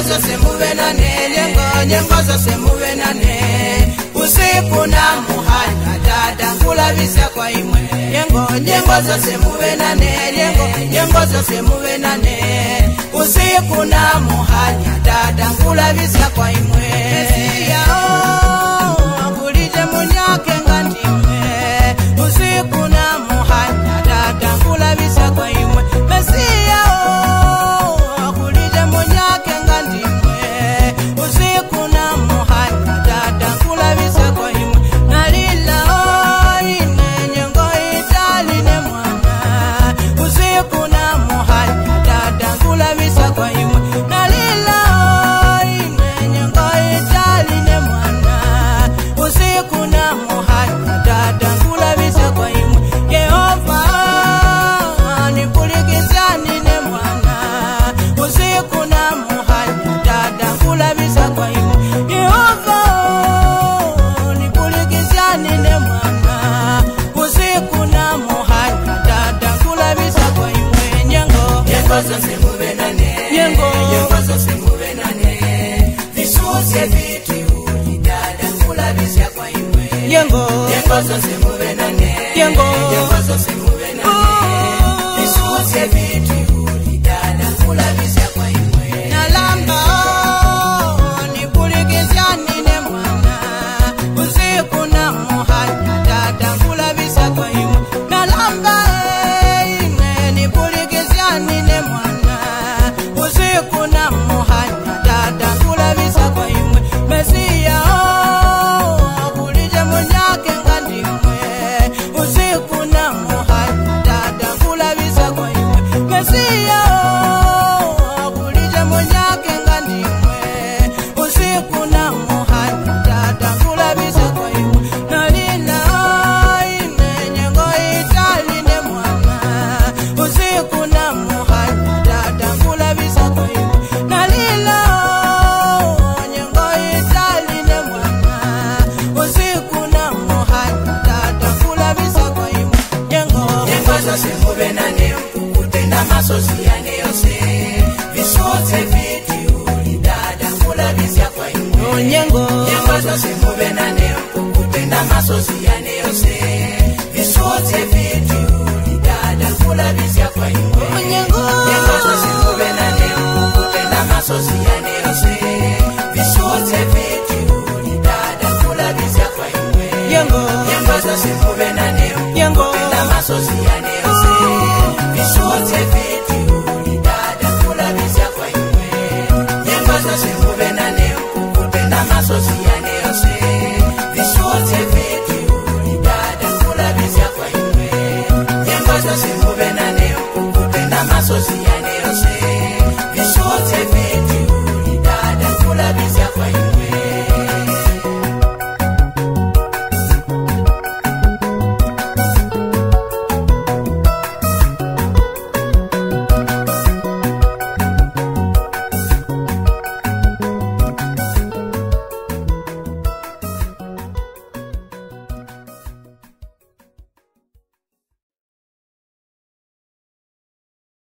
zose mubenane, nyengo zose mubenane, usiku na muhanya dada kulabisa kwa imwe. Nyengo zose mubenane, nyengo zose mubenane, usiku na muhanya dada kulabisa kwa imwe. Mesia kulije munyake ngandimwe, usiku na muhanya dada kulabisa kwa imwe. Mesia zose mubenane, nyengo zose mubenane, visuze vitu ulidada kulabisa kwa imwe. Nyengo zose mubenane, nyengo zose mubenane, visuze vitu ulidada kulabisa kwa imwe. Nalamba nipulikizani ne mwana, usiku na muhanya dada kulabisa kwa imwe. Nalamba nipulikizani ne mwana, usiku na muhanya dada kulabisa kwa imwe. Mesia kulije munyake ngandimwe, usiku na muhanya dada kulabisa kwa imwe. Mesia kulije munyake ngandimwe, usiku na muhanya dada kulabisa kwa imwe. Nalina ine nyengo itali ne mwana, usiku na muhanya dada kulabisa kwa imwe. Nalila nyengo itali ne mwana, usiku na muhanya dada kulabisa kwa imwe. Nyengo zose mubenane, ukutenda masozi yane yose, visuze viti ulidada kulabisa kwa imwe. Nyengo zose mubenane, ukutenda masozi yane yose,